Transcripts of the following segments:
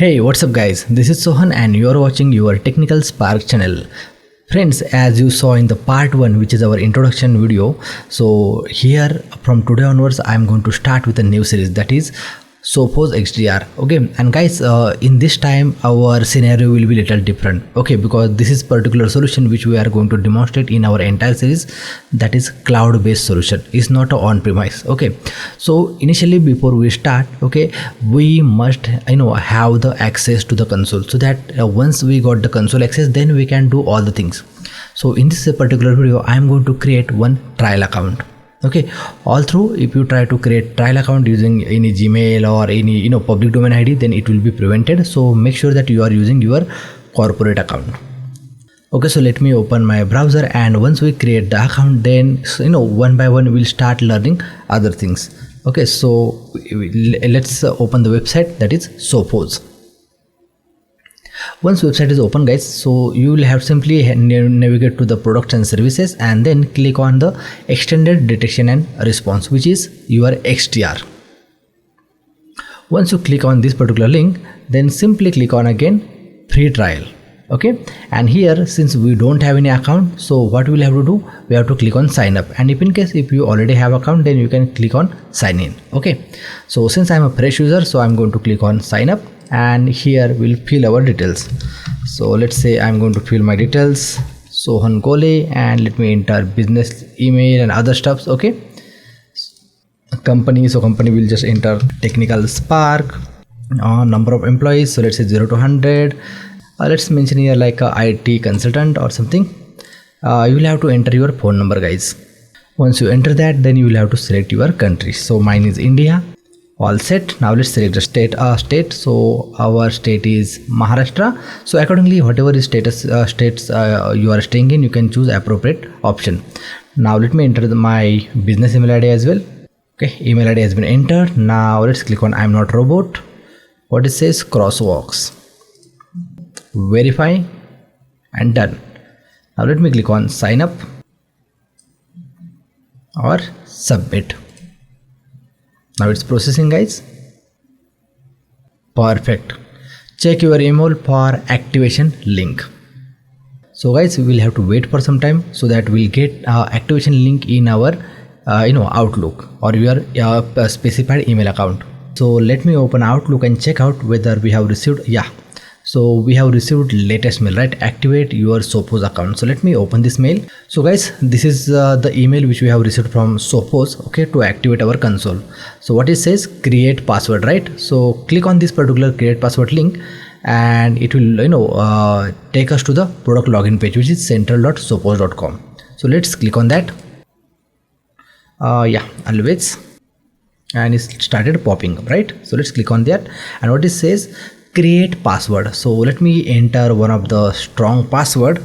Hey, what's up guys, this is Sohan and you are watching your Technical Spark channel. Friends, as you saw in the part 1, which is our introduction video, so here from today onwards I am going to start with a new series, that is Sophos XDR. Okay, and guys, in this time our scenario will be little different, okay, because this is particular solution which we are going to demonstrate in our entire series, that is cloud based solution, is not a on-premise. Okay, so initially before we start, okay, we must have the access to the console, so that once we got the console access, then we can do all the things. So in this particular video I am going to create one trial account. Okay, all through if you try to create trial account using any Gmail or any public domain ID, then it will be prevented. So make sure that you are using your corporate account. Okay, so let me open my browser, and once we create the account, then one by one we'll start learning other things. Okay, so let's open the website, that is Sophos. Once website is open guys, so you will have simply navigate to the products and services and then click on the extended detection and response, which is your XDR. Once you click on this particular link, then simply click on again free trial. Okay, and here since we don't have any account, so what we'll have to do, we have to click on sign up, and if you already have account, then you can click on sign in. Okay, so since I'm a fresh user, so I'm going to click on sign up, and here we'll fill our details. So let's say I'm going to fill my details, Sohan Gole, and let me enter business email and other stuffs. Okay, company, so company will just enter Technical Spark. Number of employees, so let's say 0 to 100. Let's mention here like a IT consultant or something. You will have to enter your phone number guys. Once you enter that, then you will have to select your country. So mine is India. All set. Now let's select the state. So our state is Maharashtra. So accordingly, whatever is states you are staying in, you can choose appropriate option. Now let me enter my business email ID as well. Okay, email ID has been entered. Now let's click on I'm not robot. What it says, crosswalks, verify, and done. Now let me click on sign up or submit. Now it's processing guys. Perfect. Check your email for activation link. So guys, we will have to wait for some time, so that we'll get activation link in our Outlook or your specified email account. So let me open Outlook and check out whether we have received. Yeah, so we have received latest mail, right? Activate your Sophos account. So let me open this mail. So guys, this is the email which we have received from Sophos, okay, to activate our console. So what it says, create password, right? So click on this particular create password link, and it will take us to the product login page, which is central.sophos.com. So let's click on that. Yeah, always, and it started popping up, right? So let's click on that, and what it says, create password. So let me enter one of the strong password.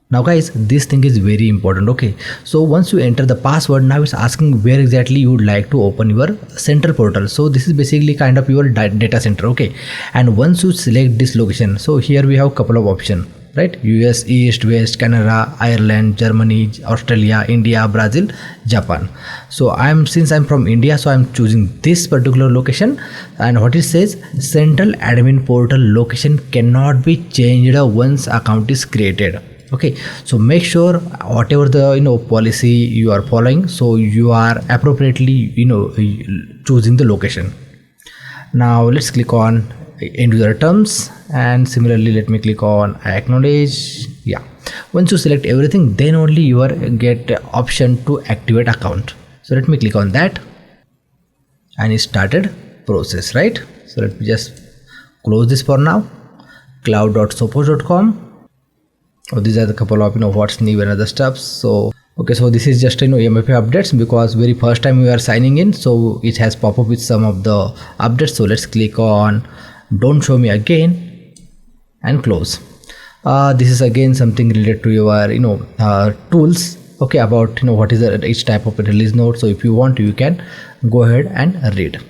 Now guys, this thing is very important. Okay, so once you enter the password, now it's asking where exactly you would like to open your central portal. So this is basically kind of your data center. Okay, and once you select this location, so here we have a couple of options, right? US, East, West, Canada, Ireland, Germany, Australia, India, Brazil, Japan. So since I'm from India, so I'm choosing this particular location, and what it says, central admin portal location cannot be changed once account is created. Okay, so make sure whatever the policy you are following, so you are appropriately choosing the location. Now let's click on end user terms, and similarly let me click on I acknowledge. Yeah, once you select everything, then only you are get option to activate account. So let me click on that, and it started process, right? So let me just close this for now. cloud.sophos.com. Oh, these are the couple of what's new and other stuff. So okay, so this is just MFA updates, because very first time we are signing in, so it has pop up with some of the updates. So let's click on don't show me again and close. This is again something related to your tools, okay, about what is each type of a release note. So if you want, you can go ahead and read.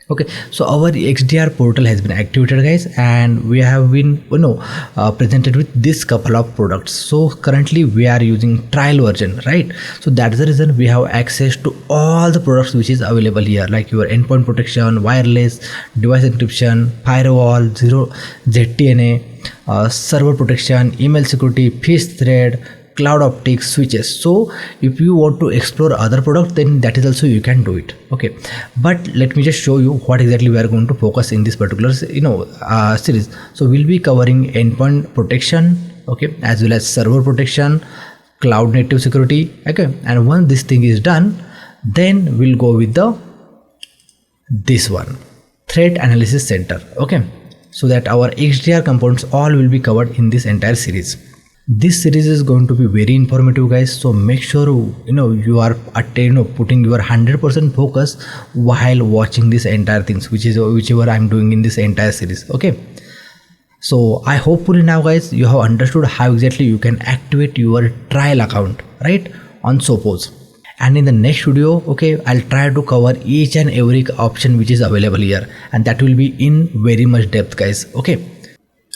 Okay, so our XDR portal has been activated, guys, and we have been presented with this couple of products. So currently we are using trial version, right? So that's the reason we have access to all the products which is available here, like your endpoint protection, wireless, device encryption, firewall, zero ZTNA, server protection, email security, fish thread, cloud optics, switches. So if you want to explore other products, then that is also you can do it. Okay, but let me just show you what exactly we are going to focus in this particular series. So we'll be covering endpoint protection, okay, as well as server protection, cloud native security. Okay, and once this thing is done, then we'll go with this one, threat analysis center. Okay, so that our XDR components all will be covered in this entire series. This series is going to be very informative, guys, so make sure you are putting your 100% focus while watching this entire things, whichever I'm doing in this entire series. Okay, so I hopefully now, guys, you have understood how exactly you can activate your trial account, right, on Sophos. And in the next video, okay, I'll try to cover each and every option which is available here, and that will be in very much depth, guys. Okay,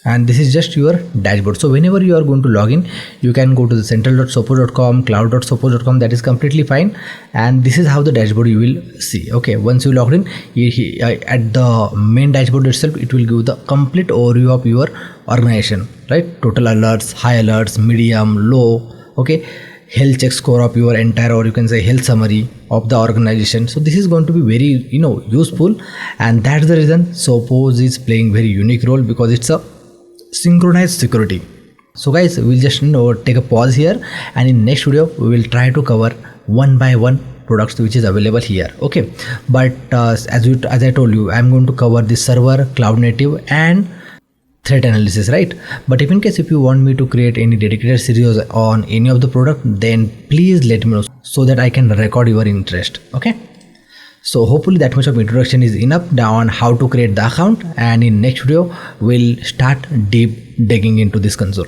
and this is just your dashboard. So whenever you are going to log in, you can go to the central.sophos.com, cloud.sophos.com, that is completely fine. And this is how the dashboard you will see. Okay, once you log in, at the main dashboard itself, it will give the complete overview of your organization, right? Total alerts, high alerts, medium, low, okay, health check score of your entire, or you can say health summary of the organization. So this is going to be very useful, and that's the reason Sophos is playing very unique role, because it's a synchronized security. So guys, we'll just take a pause here, and in next video we will try to cover one by one products which is available here. Okay, but as I told you, I'm going to cover the server, cloud native, and threat analysis, right? But if in case if you want me to create any dedicated series on any of the product, then please let me know so that I can record your interest. Okay, so hopefully that much of introduction is enough now on how to create the account, and in next video we'll start deep digging into this console.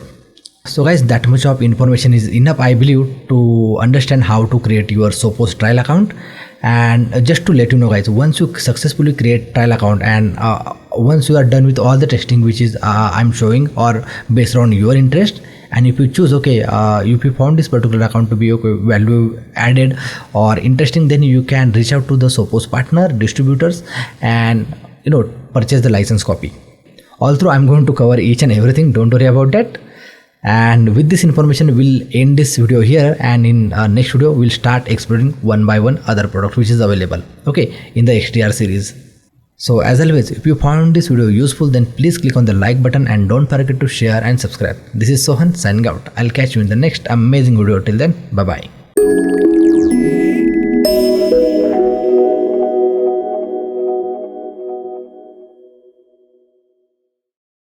So guys, that much of information is enough, I believe, to understand how to create your Sophos trial account. And just to let you know, guys, once you successfully create trial account, and once you are done with all the testing which is I'm showing, or based on your interest, and if you choose, okay, if you found this particular account to be okay, value added or interesting, then you can reach out to the Sophos partner, distributors, and purchase the license copy. Although I'm going to cover each and everything, don't worry about that. And with this information, we'll end this video here, and in next video we'll start exploring one by one other product which is available, okay, in the XDR series. So as always, if you found this video useful, then please click on the like button, and don't forget to share and subscribe. This is Sohan signing out. I'll catch you in the next amazing video. Till then, bye bye.